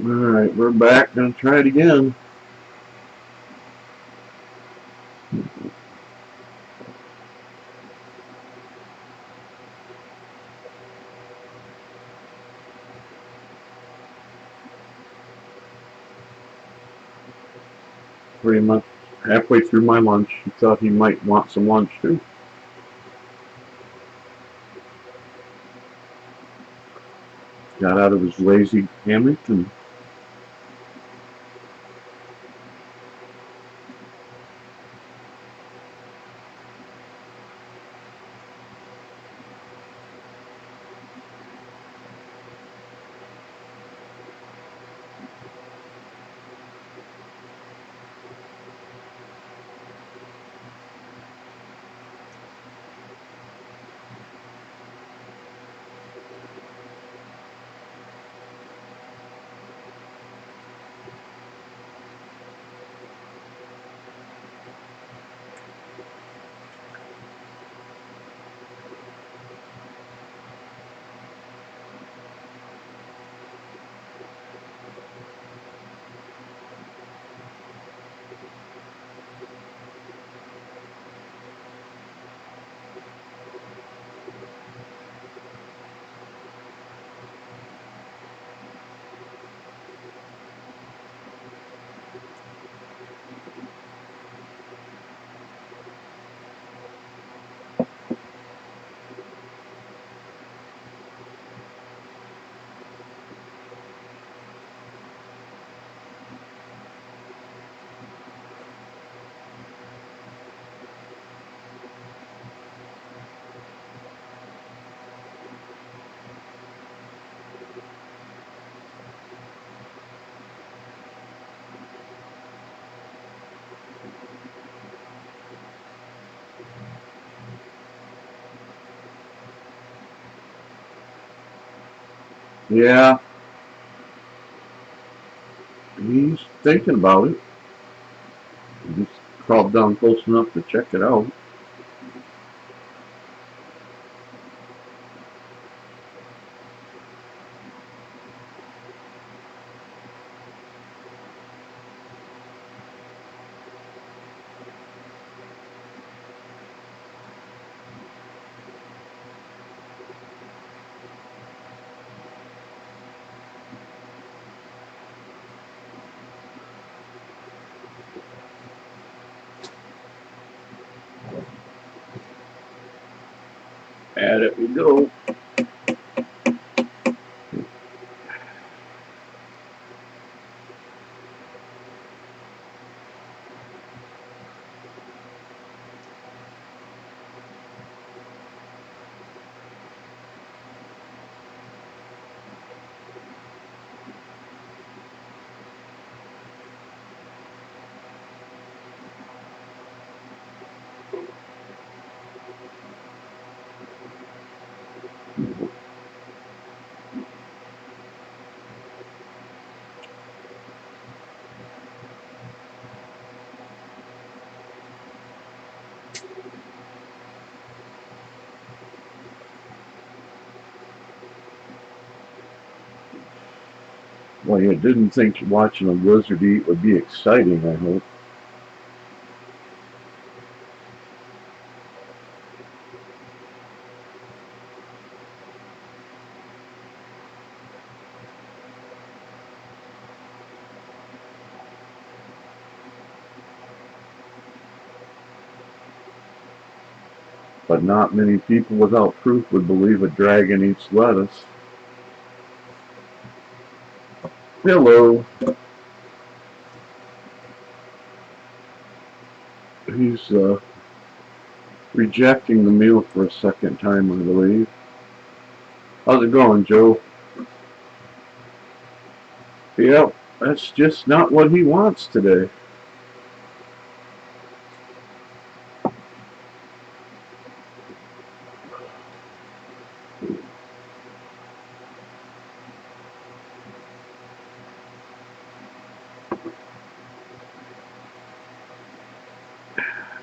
Alright, we're back. Gonna try it again. Pretty much halfway through my lunch. He thought he might want some lunch too. Got out of his lazy hammock and yeah, he's thinking about it. He just crawled down close enough to check it out. At it we go. Well, you didn't think watching a lizard eat would be exciting, I hope. But not many people without proof would believe a dragon eats lettuce. Hello. He's rejecting the meal for a second time, I believe. How's it going, Joe? Yep, that's just not what he wants today.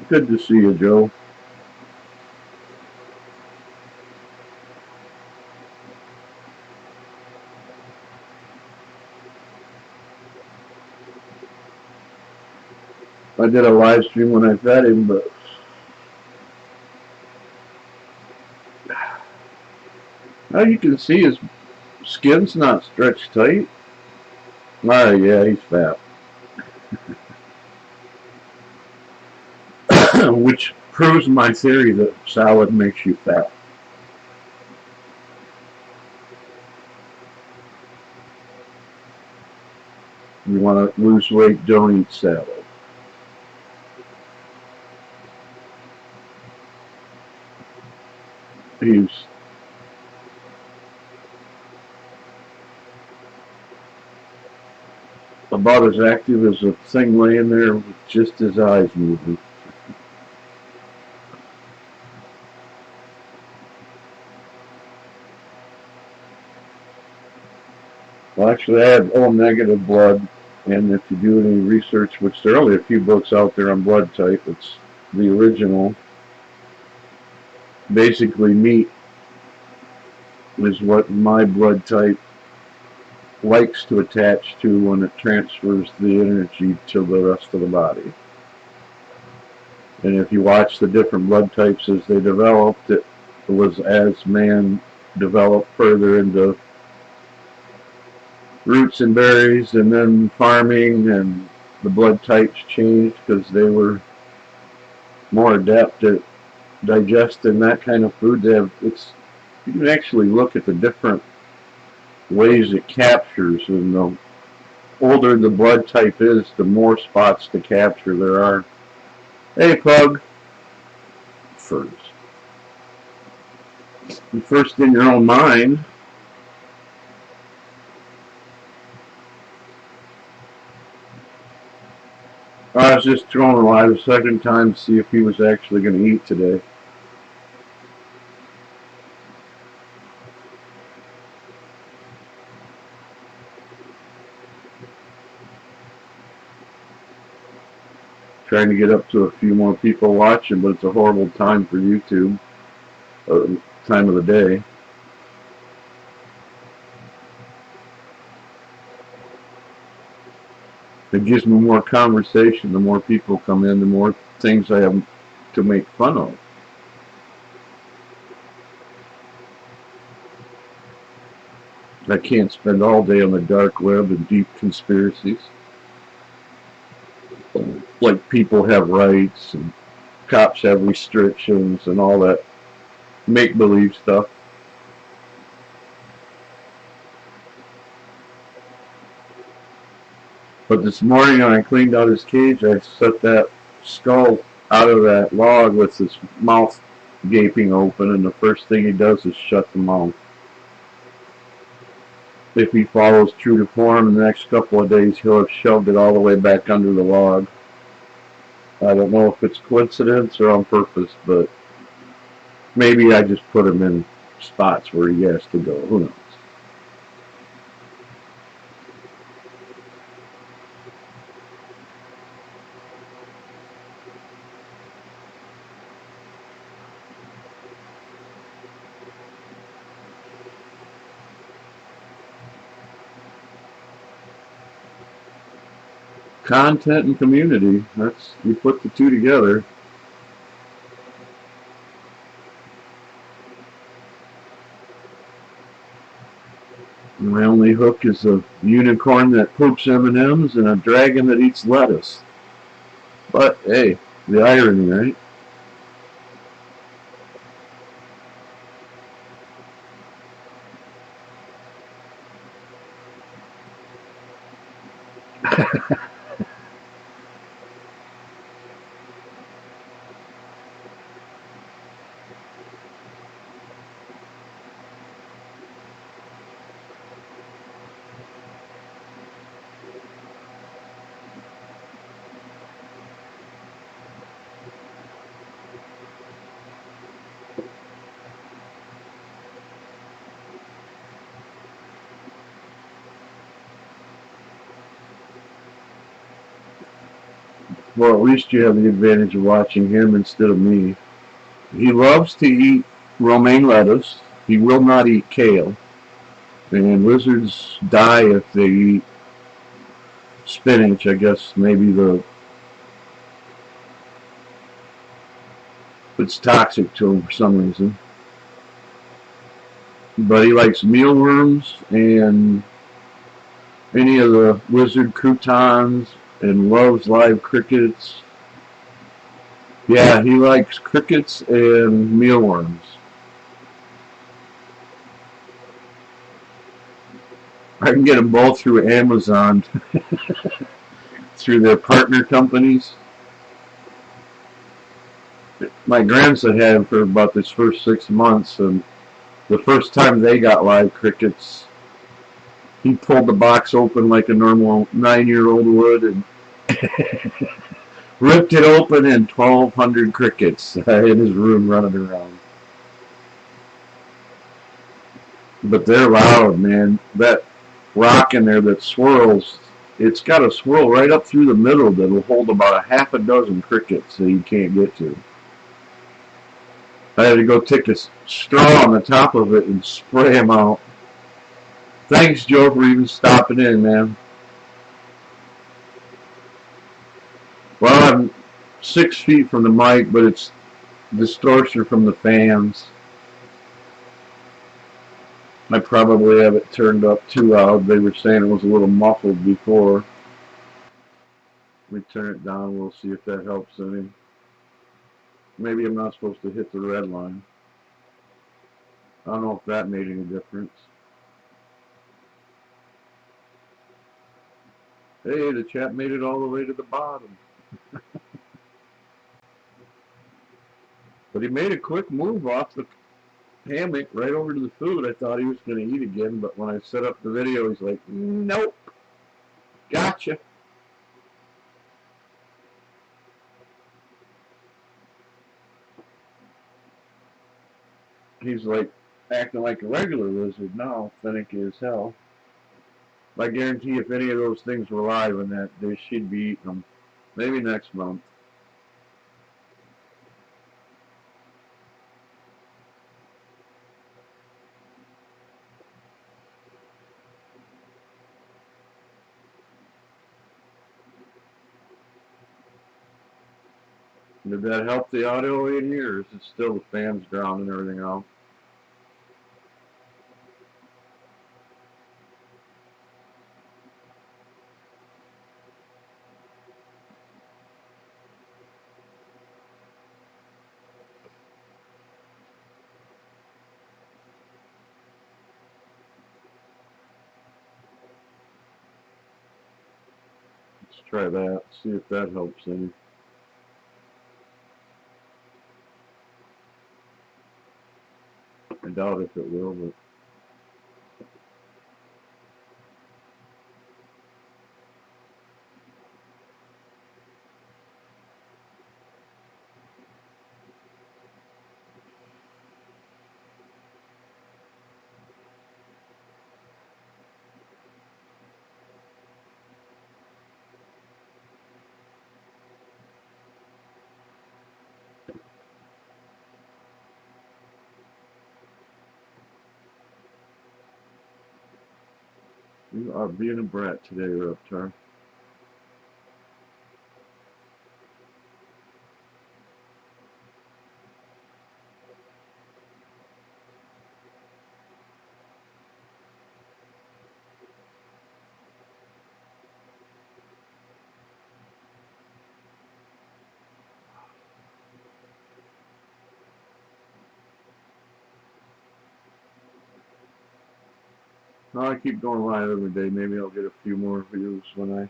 Good to see you, Joe. I did a live stream when I fed him, but now you can see his skin's not stretched tight. Oh yeah, he's fat. Which proves my theory that salad makes you fat. You want to lose weight, don't eat salad. He's about as active as a thing laying there with just his eyes moving. Well, actually, I have O negative blood, and if you do any research, which there are only a few books out there on blood type, it's the original. Basically, meat is what my blood type likes to attach to when it transfers the energy to the rest of the body. And if you watch the different blood types as they developed, it was as man developed further into roots and berries and then farming, and the blood types changed because they were more adept at digesting that kind of food. You can actually look at the different ways it captures, and the older the blood type is, the more spots to capture there are. Hey, Pug. First in your own mind. I was just throwing live a second time to see if he was actually going to eat today. Trying to get up to a few more people watching, but it's a horrible time for YouTube. Time of the day. It gives me more conversation. The more people come in, the more things I have to make fun of. I can't spend all day on the dark web and deep conspiracies. Like people have rights and cops have restrictions and all that make-believe stuff. But this morning when I cleaned out his cage, I set that skull out of that log with his mouth gaping open, and the first thing he does is shut the mouth. If he follows true to form, in the next couple of days he'll have shoved it all the way back under the log. I don't know if it's coincidence or on purpose, but maybe I just put him in spots where he has to go. Who knows? Content and community. You put the two together. My only hook is a unicorn that poops M&Ms and a dragon that eats lettuce. But hey, the irony, right? Well, at least you have the advantage of watching him instead of me. He loves to eat romaine lettuce. He will not eat kale. And lizards die if they eat spinach. I guess maybe the It's toxic to him for some reason. But he likes mealworms and any of the lizard croutons and loves live crickets. Yeah, he likes crickets and mealworms. I can get them both through Amazon, through their partner companies. My grandson had him for about his first 6 months, and the first time they got live crickets, he pulled the box open like a normal 9-year-old would and ripped it open, and 1,200 crickets in his room running around. But they're loud, man. That rock in there that swirls, it's got a swirl right up through the middle that'll hold about a half a dozen crickets that you can't get to. I had to go take a straw on the top of it and spray them out. Thanks, Joe, for even stopping in, man. Well, I'm 6 feet from the mic, but it's distortion from the fans. I probably have it turned up too loud. They were saying it was a little muffled before. Let me turn it down. We'll see if that helps any. Maybe I'm not supposed to hit the red line. I don't know if that made any difference. Hey, the chap made it all the way to the bottom. But he made a quick move off the hammock right over to the food. I thought he was going to eat again, but when I set up the video, he's like, nope, gotcha. He's like acting like a regular lizard now, finicky as hell. I guarantee if any of those things were live in that day, she'd be eating them. Maybe next month. Did that help the audio in here, or is it still the fans drowning everything out? Let's try that, see if that helps any. I doubt if it will, but you are being a brat today, Reptar. No, I keep going live every day. Maybe I'll get a few more views when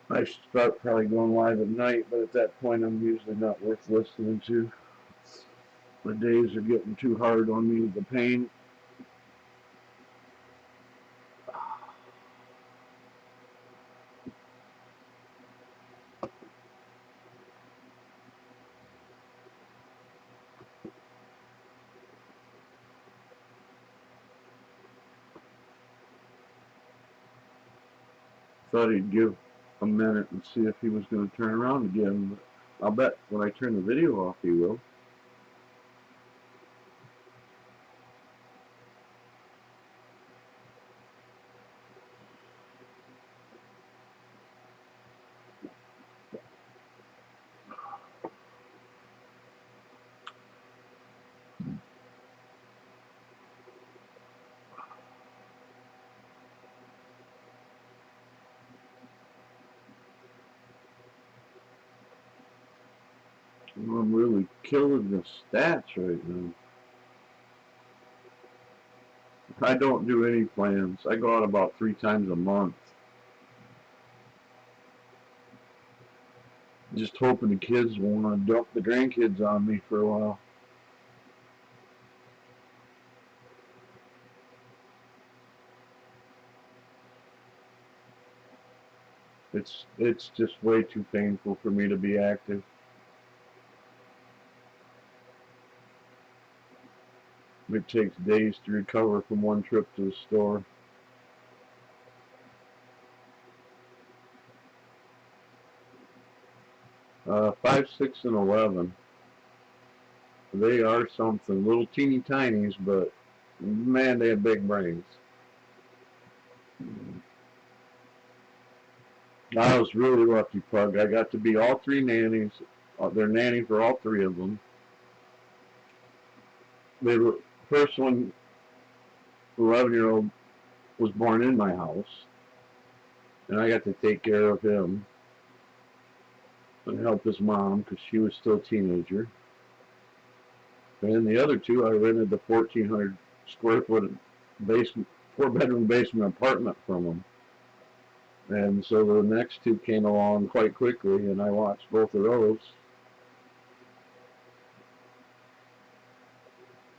I start probably going live at night, but at that point I'm usually not worth listening to. The days are getting too hard on me with the pain. Thought he'd give a minute and see if he was going to turn around again. But I'll bet when I turn the video off, he will. I'm really killing the stats right now. I don't do any plans. I go out about 3 times a month. Just hoping the kids won't dump the grandkids on me for a while. It's just way too painful for me to be active. It takes days to recover from one trip to the store. 5, 6, and 11. They are something. Little teeny tinies, but man, they have big brains. I was really lucky, Pug. I got to be all three nannies. Their nanny for all three of them. They were first one, 11-year-old, was born in my house, and I got to take care of him and help his mom because she was still a teenager. And the other two, I rented the 1,400 square foot basement, 4-bedroom basement apartment from them. And so the next two came along quite quickly, and I watched both of those.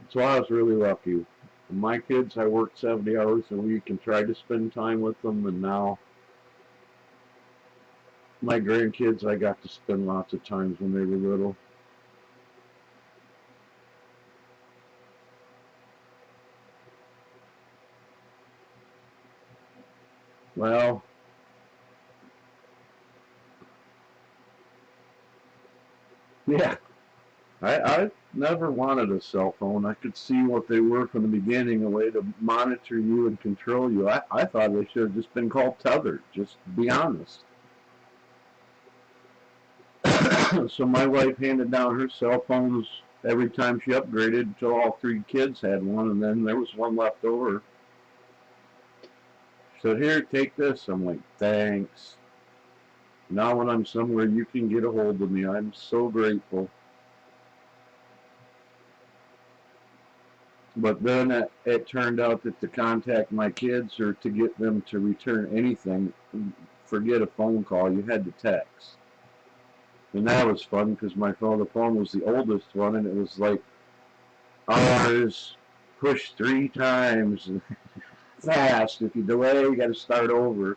So I was really lucky. My kids, I worked 70 hours a week and tried to spend time with them, and now my grandkids, I got to spend lots of times when they were little. Well, yeah, I never wanted a cell phone. I could see what they were from the beginning, a way to monitor you and control you. I thought they should have just been called tethered, just to be honest. So my wife handed down her cell phones every time she upgraded until all three kids had one, and then there was one left over. She said, "Here, take this." I'm like, "Thanks." Now when I'm somewhere, you can get a hold of me. I'm so grateful. But then it turned out that to contact my kids or to get them to return anything, forget a phone call, you had to text. And that was fun because the phone was the oldest one, and it was like, ours, push 3 times fast. If you delay, you got to start over.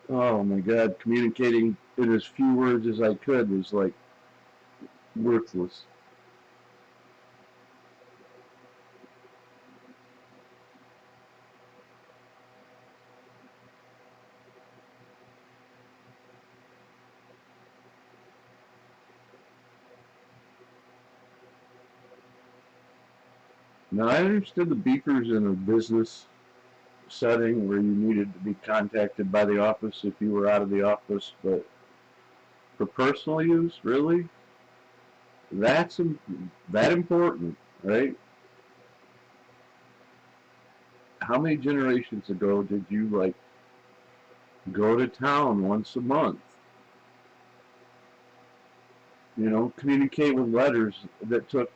Oh my God, communicating in as few words as I could was like worthless. Now I understood the beepers in a business setting where you needed to be contacted by the office if you were out of the office, but for personal use, really, that's that important, right? How many generations ago did you like go to town once a month? Communicate with letters that took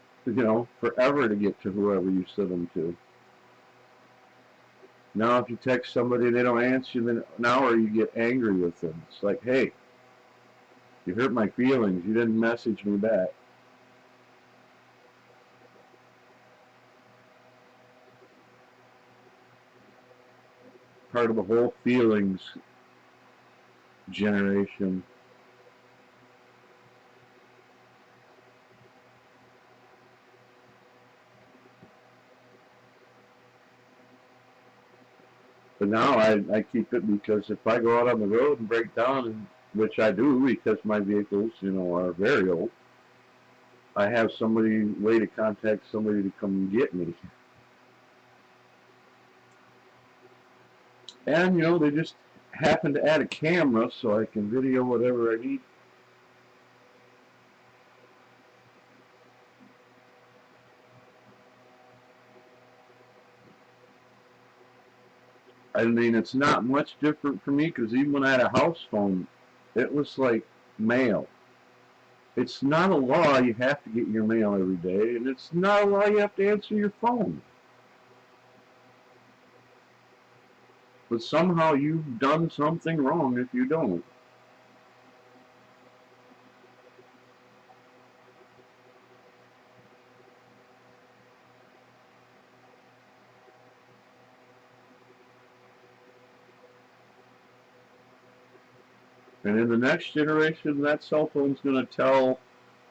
forever to get to whoever you sent them to. Now, if you text somebody and they don't answer, then now or you get angry with them. It's like, hey, you hurt my feelings. You didn't message me back. Part of the whole feelings generation. But now I keep it because if I go out on the road and break down, which I do because my vehicles, are very old, I have somebody way to contact somebody to come get me. And they just happen to add a camera so I can video whatever I need. I mean, it's not much different for me because even when I had a house phone, it was like mail. It's not a law you have to get your mail every day, and it's not a law you have to answer your phone. But somehow you've done something wrong if you don't. And in the next generation, that cell phone's going to tell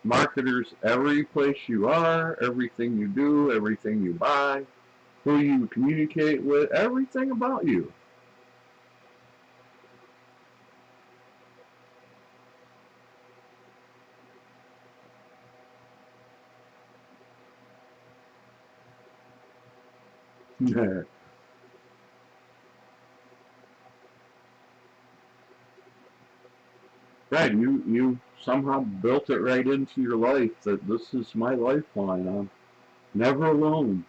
marketers every place you are, everything you do, everything you buy, who you communicate with, everything about you. Right, you somehow built it right into your life that this is my lifeline. I'm never alone.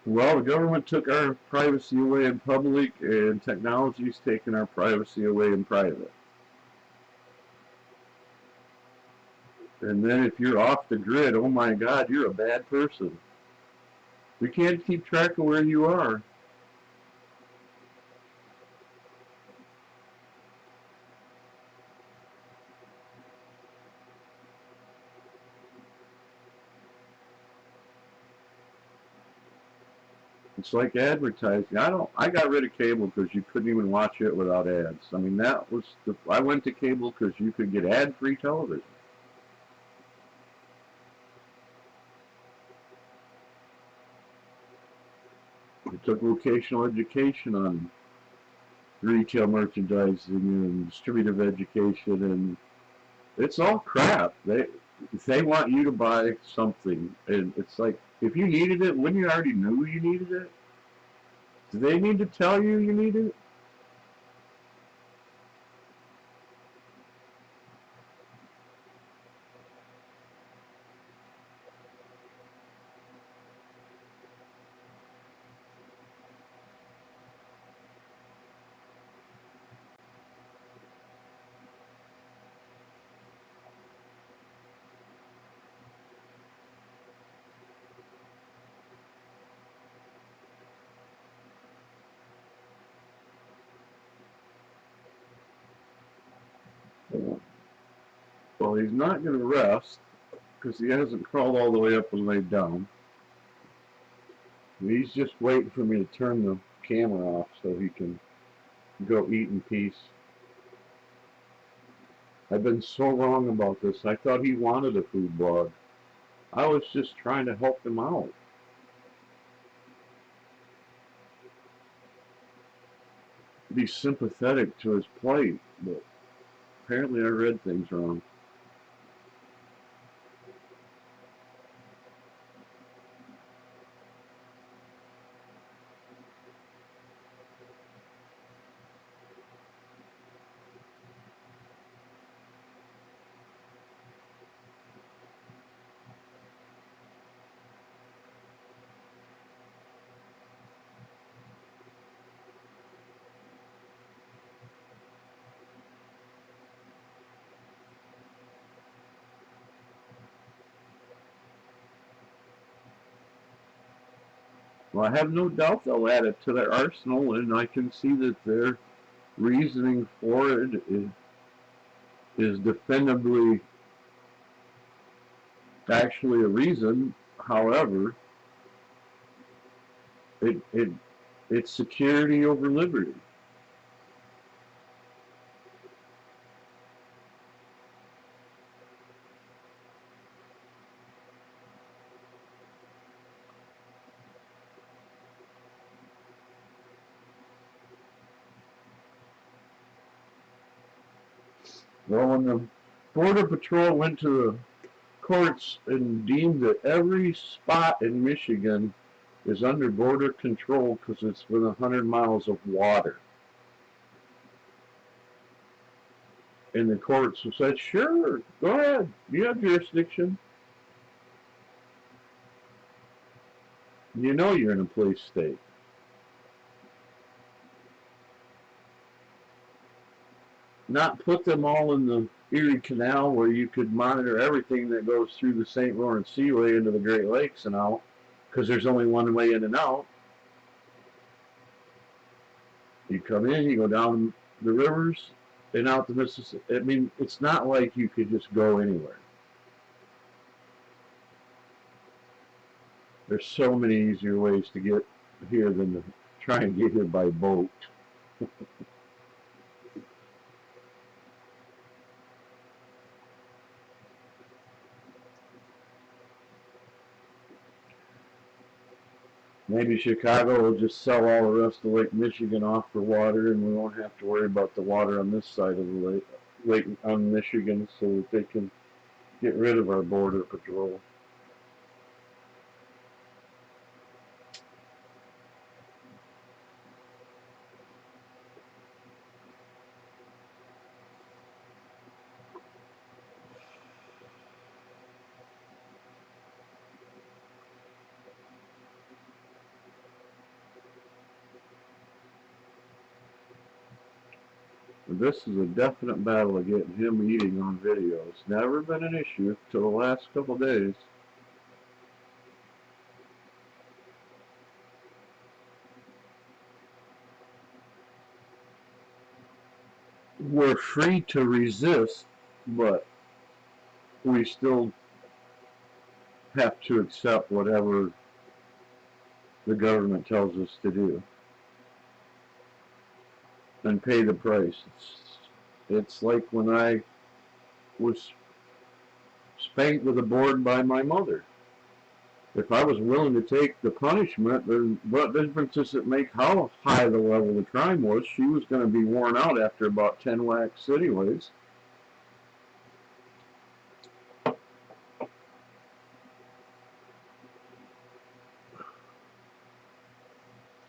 Well, the government took our privacy away in public, and technology's taken our privacy away in private. And then if you're off the grid, oh my God, you're a bad person. We can't keep track of where you are. It's like advertising. I got rid of cable because you couldn't even watch it without ads. I mean, I went to cable because you could get ad-free television. We took vocational education on retail merchandising and distributive education, and it's all crap. They want you to buy something, and it's like, if you needed it, wouldn't you already knew you needed it? Do they need to tell you you need it? Well, he's not going to rest because he hasn't crawled all the way up and laid down. He's just waiting for me to turn the camera off so he can go eat in peace. I've been so wrong about this. I thought he wanted a food blog. I was just trying to help him out. Be sympathetic to his plight, but apparently I read things wrong. Well, I have no doubt they'll add it to their arsenal, and I can see that their reasoning for it is defendably actually a reason. However, it it's security over liberty. Well, when the Border Patrol went to the courts and deemed that every spot in Michigan is under border control because it's within 100 miles of water, and the courts said, sure, go ahead, you have jurisdiction. You know you're in a police state. not put them all in the Erie Canal where you could monitor everything that goes through the St. Lawrence Seaway into the Great Lakes and out, because there's only one way in and out. You come in, you go down the rivers and out the Mississippi. I mean, it's not like you could just go anywhere. There's so many easier ways to get here than to try and get here by boat. Maybe Chicago will just sell all the rest of Lake Michigan off for water, and we won't have to worry about the water on this side of the lake on Michigan, so that they can get rid of our border patrol. This is a definite battle of getting him eating on video. It's never been an issue till the last couple of days. We're free to resist, but we still have to accept whatever the government tells us to do and pay the price. It's like when I was spanked with a board by my mother. If I was willing to take the punishment, then what difference does it make how high the level of the crime was? She was going to be worn out after about 10 whacks anyways.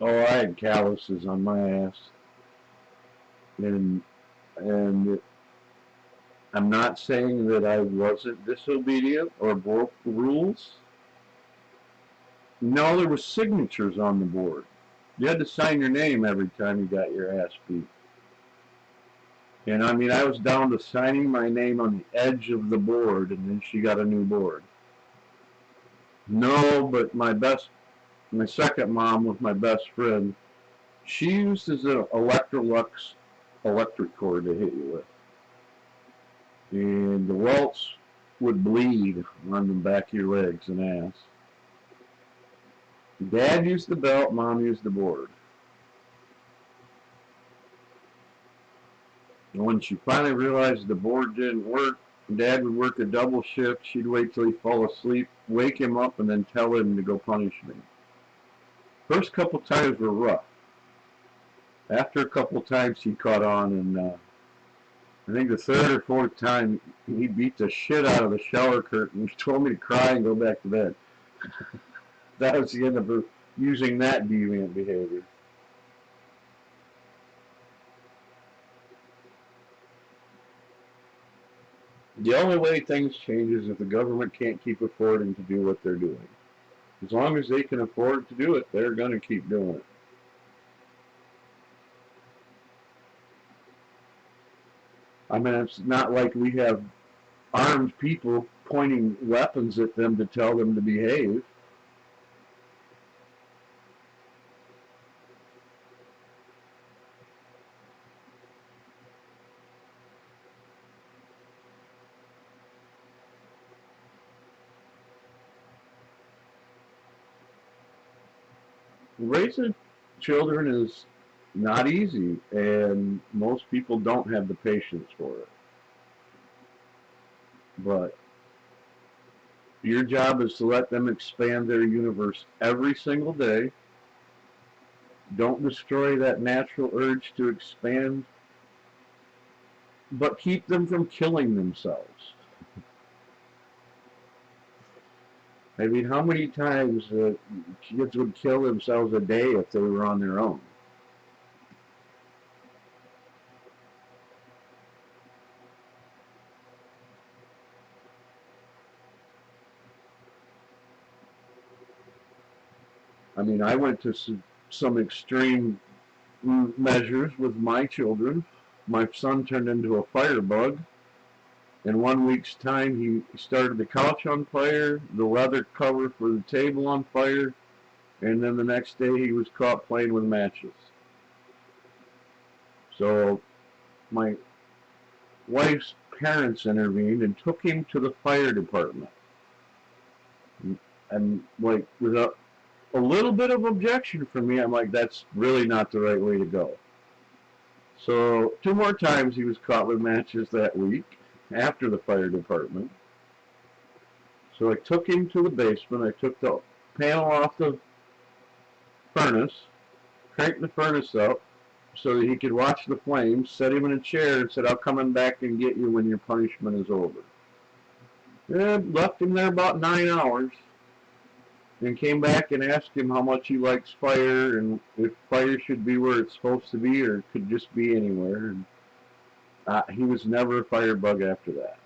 Oh, I had calluses on my ass. And I'm not saying that I wasn't disobedient or broke the rules. No, there were signatures on the board. You had to sign your name every time you got your ass beat. And I mean, I was down to signing my name on the edge of the board, and then she got a new board. No, but my second mom was my best friend. She used as an Electrolux electric cord to hit you with. And the welts would bleed on the back of your legs and ass. Dad used the belt, Mom used the board. And when she finally realized the board didn't work, Dad would work a double shift. She'd wait till he'd fall asleep, wake him up, and then tell him to go punish me. First couple times were rough. After a couple times he caught on, and I think the third or fourth time he beat the shit out of the shower curtain. He told me to cry and go back to bed. That was the end of using that deviant behavior. The only way things change is if the government can't keep affording to do what they're doing. As long as they can afford to do it, they're going to keep doing it. I mean, it's not like we have armed people pointing weapons at them to tell them to behave. Raising children is not easy, and most people don't have the patience for it. But your job is to let them expand their universe every single day. Don't destroy that natural urge to expand, but keep them from killing themselves. I mean, how many times kids would kill themselves a day if they were on their own? I mean, I went to some extreme measures with my children. my son turned into a firebug. In 1 week's time, he started the couch on fire, the leather cover for the table on fire, and then the next day he was caught playing with matches. So my wife's parents intervened and took him to the fire department. And like, with a little bit of objection from me, I'm like, that's really not the right way to go. So 2 more times he was caught with matches that week after the fire department. So I took him to the basement. I took the panel off the furnace, cranked the furnace up so that he could watch the flames, set him in a chair, and said, I'll come back and get you when your punishment is over. And left him there about 9 hours and came back and asked him how much he likes fire and if fire should be where it's supposed to be or it could just be anywhere. And he was never a firebug after that.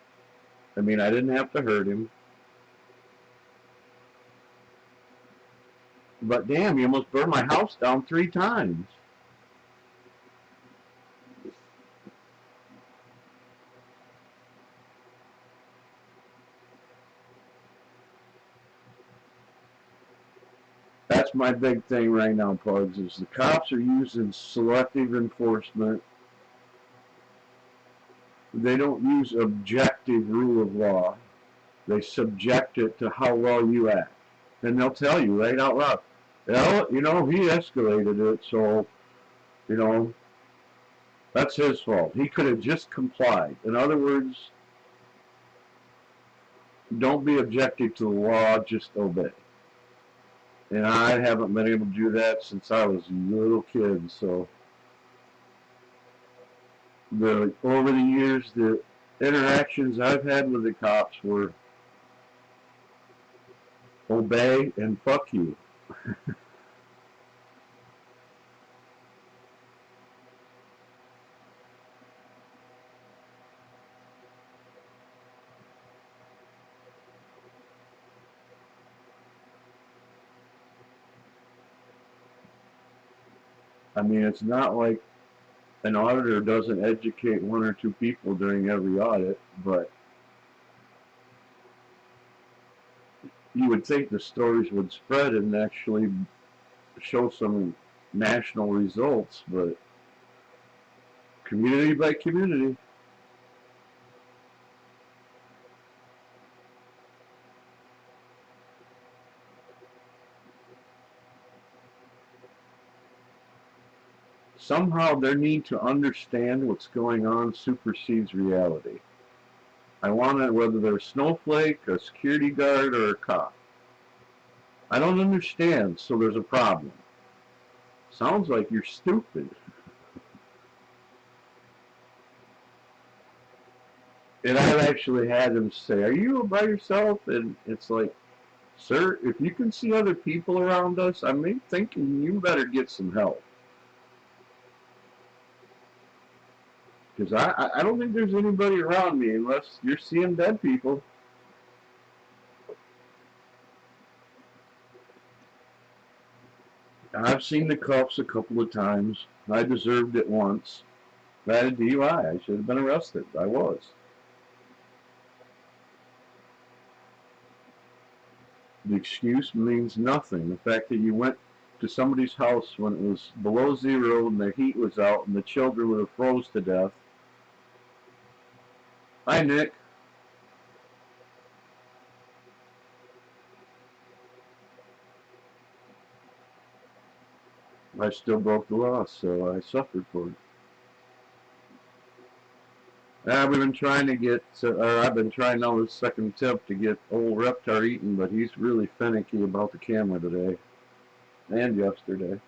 I mean, I didn't have to hurt him. But damn, he almost burned my house down 3 times. That's my big thing right now, Pugs, is the cops are using selective enforcement. They don't use objective rule of law. They subject it to how well you act. And they'll tell you right out loud, well, he escalated it, so, that's his fault. He could have just complied. In other words, don't be objective to the law, just obey. And I haven't been able to do that since I was a little kid, so over the years, the interactions I've had with the cops were obey and fuck you. I mean, it's not like an auditor doesn't educate 1 or 2 people during every audit, but you would think the stories would spread and actually show some national results, but community by community. Somehow their need to understand what's going on supersedes reality. I want it whether they're a snowflake, a security guard, or a cop. I don't understand, so there's a problem. Sounds like you're stupid. And I've actually had them say, are you by yourself? And it's like, sir, if you can see other people around us, I'm thinking you better get some help. Because I don't think there's anybody around me unless you're seeing dead people. I've seen the cuffs a couple of times. I deserved it once. I had a DUI. I should have been arrested. I was. The excuse means nothing. The fact that you went to somebody's house when it was below zero and the heat was out and the children would have froze to death. Hi, Nick. I still broke the law, so I suffered for it. We've been trying to get, I've been trying now the second attempt to get old Reptar eaten, but he's really finicky about the camera today and yesterday.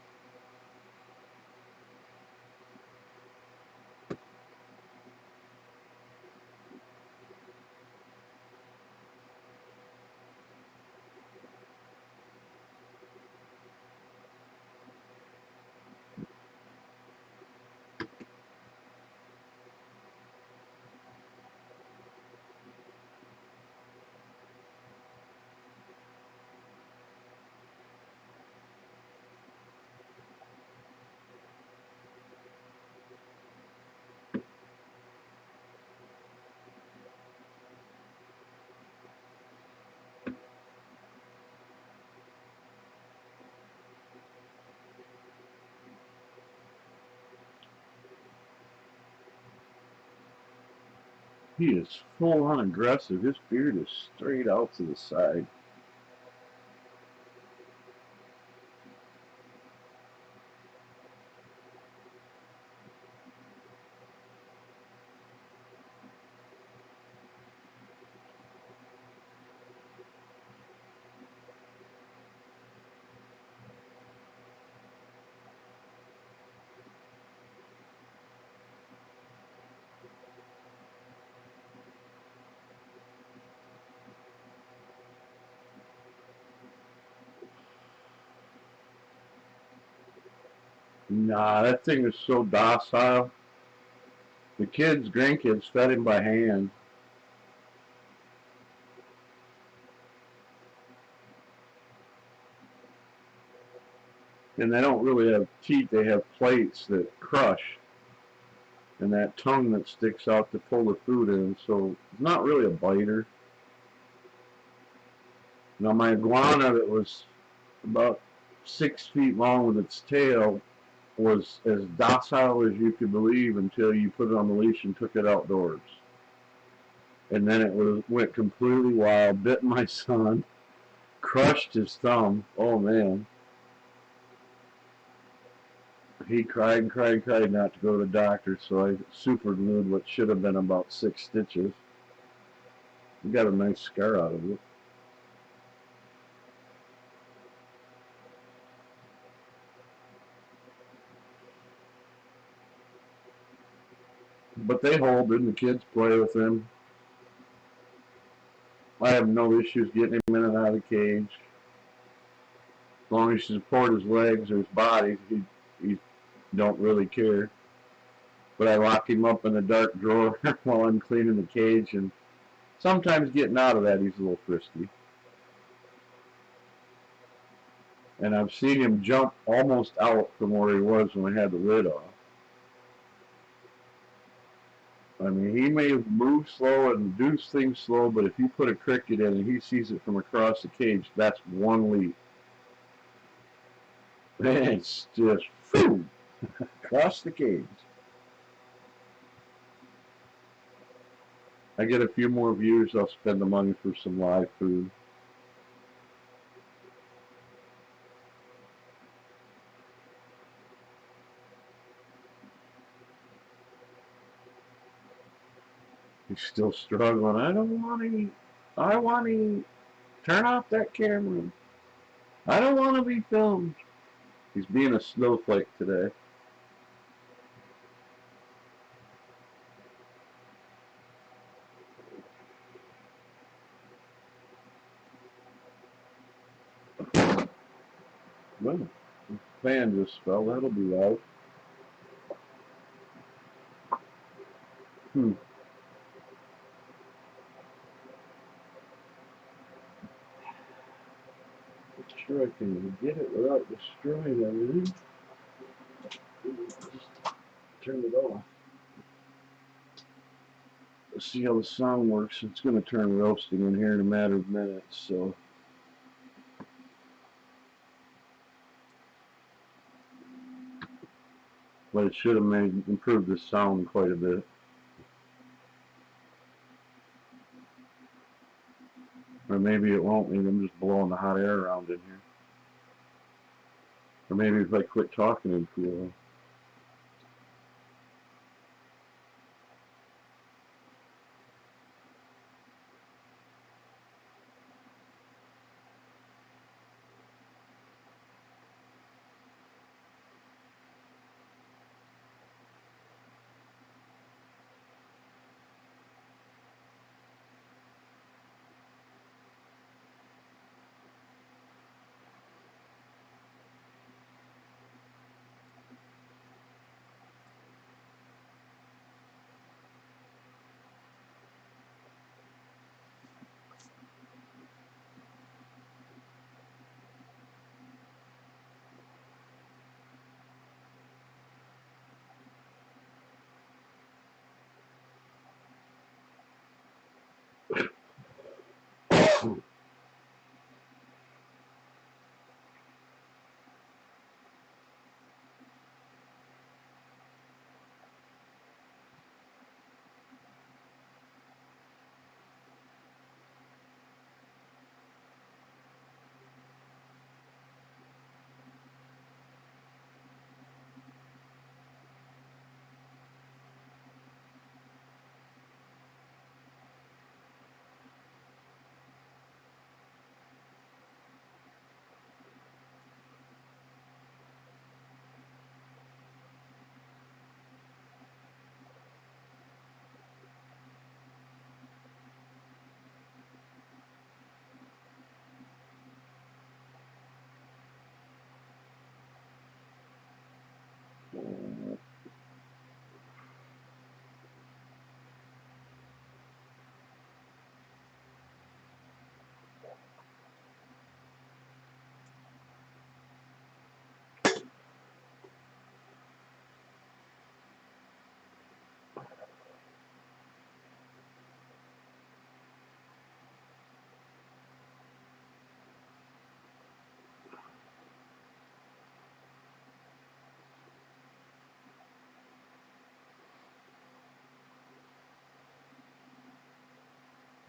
He is full on aggressive. His beard is straight out to the side. Nah, that thing is so docile. The kids, grandkids, fed him by hand. And they don't really have teeth, they have plates that crush. And that tongue that sticks out to pull the food in. So it's not really a biter. Now my iguana that was about 6 feet long with its tail was as docile as you could believe until you put it on the leash and took it outdoors. And then went completely wild, bit my son, crushed his thumb. Oh man. He cried and cried and cried not to go to the doctor, so I super glued what should have been about 6 stitches. He got a nice scar out of it. But they hold him, the kids play with him. I have no issues getting him in and out of the cage. As long as you support his legs or his body, he don't really care. But I lock him up in a dark drawer while I'm cleaning the cage, and sometimes getting out of that he's a little frisky. And I've seen him jump almost out from where he was when I had the lid off. I mean, he may move slow and do things slow, but if you put a cricket in and he sees it from across the cage, that's one leap. And it's just, boom, across the cage. I get a few more views, I'll spend the money for some live food. He's still struggling. I don't want to eat. I want to eat. Turn off that camera. I don't want to be filmed. He's being a snowflake today. Well, the fan just fell. That'll be loud. Hmm. Make sure I can get it without destroying everything. Just turn it off. Let's see how the sound works. It's going to turn roasting in here in a matter of minutes, so. But it should have improved the sound quite a bit. Or maybe it won't. Maybe I'm just blowing the hot air around in here. Or maybe if I quit talking it'd cool.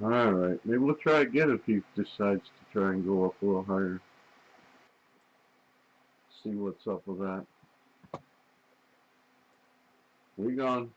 Alright, maybe we'll try again if he decides to try and go up a little higher. See what's up with that. We gone.